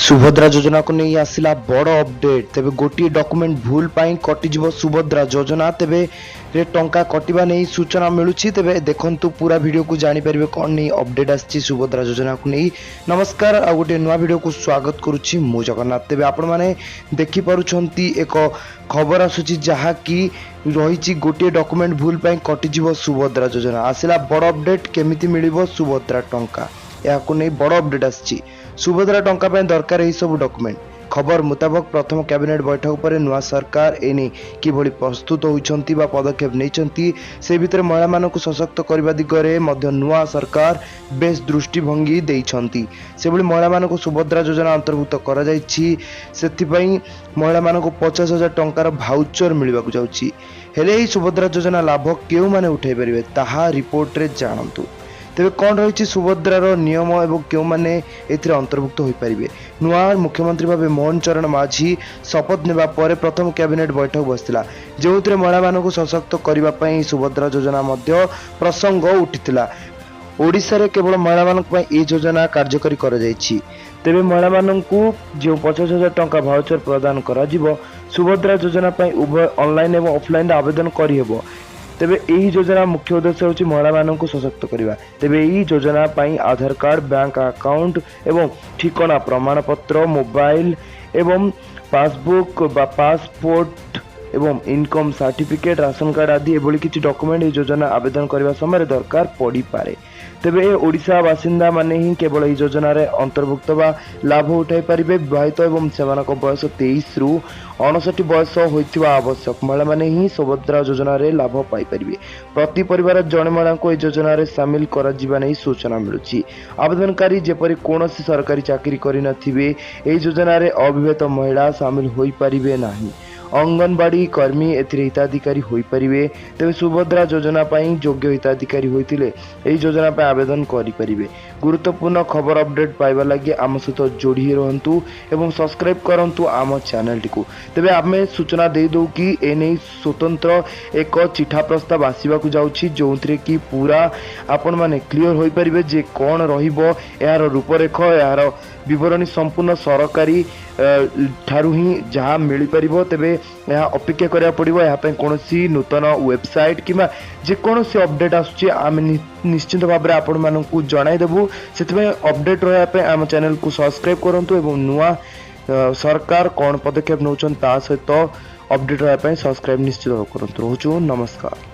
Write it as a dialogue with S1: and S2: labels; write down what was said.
S1: सुभद्रा योजना को नहीं आसिला बड़ अपडेट तेबे गोटे डॉक्यूमेंट भूल पाई कटिजिव सुभद्रा योजना तेबे रे टंका कटिबा नहीं सूचना मिलुछि तेबे देखंतु पूरा वीडियो को जानि परिबे कोन नहीं अपडेट आछि सुभद्रा योजना को नहीं। नमस्कार आ गोटे नुवा वीडियो को स्वागत करूछि मु जगन्नाथ। तेबे आपण माने देखि पारुछंती एक खबर आसुछि जहा कि रहिछि गोटे डॉक्यूमेंट भूल पाई कटिजिव सुभद्रा योजना आसिला बड़ अपडेट केमिति मिलिबो सुभद्रा टंका याकु नहीं बड़ अपडेट आछि। सुभद्रा टंका पे दरकार यही सब डॉक्यूमेंट खबर मुताबक प्रथम कैबिनेट बैठक पर नुआ सरकार एने किभली प्रस्तुत होइछंती बा पदक्षेप नैछंती से भितर महिला मानक सशक्त करबा दिगरे मध्य नुआ सरकार बेस दृष्टिभंगी देइछंती। सेभली महिला मानक सुभद्रा योजना अंतर्भुक्त करा जाइछि सेति पई महिला मानक 50,000 टंकार भाउचर मिलिबाकु जाउछि। हेले एही सुभद्रा योजना लाभ केउ माने उठाई परिबे ताहा रिपोर्ट रे जानंतु। तेरे कौन रही सुभद्रार नियम एवं क्यों मैंने अंतर्भुक्त हो पारे। नुआ मुख्यमंत्री भाव मोहन चरण माझी शपथ नेबा परे प्रथम कैबिनेट बैठक बसला जो महिला मानक सशक्त करने सुभद्रा योजना प्रसंग उठिला। ओडिशा रे केवल महिला मानक ये योजना कार्यकारी करा जायछि। तेबे महिला मानक जो 50,000 टंका भाउचर प्रदान करा जिवो सुभद्रा योजना उभय ऑनलाइन एवं ऑफलाइन आवेदन करिहेबो। तेबे यही योजना मुख्य उद्देश्य होची महिला मानक सशक्त करवा। तेबे यही योजना पाई आधार कार्ड बैंक अकाउंट एवं ठिकाना प्रमाण पत्र मोबाइल एवं पासबुक बा पासपोर्ट एवं इनकम सर्टिफिकेट राशन कार्ड आदि एभली किछि डॉक्यूमेंट योजना आवेदन करने समय दरकार पड़ी पारे। तेबे ओडिशा बासिंदा माने ही केवल यह योजना रे अंतर्भुक्त बा लाभ उठाई पारिबे। विवाहित एवं सेमानक बयस 23 रु 59 बयस होइतिबा आवश्यक महिला माने ही सुभद्रा योजना रे लाभ पाई पारिबे। प्रति परिवार जणे महिला को यह योजना रे शामिल करा जिबा नै सूचना मिलुछि। आवेदनकारी जेपरि कोनोसी सरकारी चाकरी करि नथिबे एही योजना रे अविवाहित महिला शामिल होई पारिबे नाही। अंगनवाड़ी कर्मी एथिरे हिताधिकारी होई परिबे। तेबे सुभद्रा योजना पाई योग्य हिताधिकारी होइतिले एही योजना पे आवेदन करि परिबे। गुरुत्वपूर्ण खबर अपडेट पाइबा लागि आम सहित जोड़ी रहंतु एवं सब्सक्राइब करंतु आम चैनल टिकु। तेबे आमे सूचना दे दउ कि एनै स्वतंत्र एक चिठा प्रस्ताव आसीबाकू जाउछि जोंथरे कि पूरा आपण माने क्लियर होई परिबे जे कोन रहिबो यार रूपरेख यार विवरणी संपूर्ण सरकारी ठारू ही जहाँ मिल पारिबो। तेबे यहाँ अपेक्षा करा पड़ो यहाँ कौन नूतन वेबसाइट कि जेकोसी अपडेट आसुची आम निश्चित भाव में आपण मानक जनईदेबू से अपडेट रहा आम चैनल को सब्सक्राइब करूँ एवं नुआ सरकार कौन पदक्षेप नौछन ता सहित अपडेट रहा सब्सक्राइब निश्चित करूँ। रोचु नमस्कार।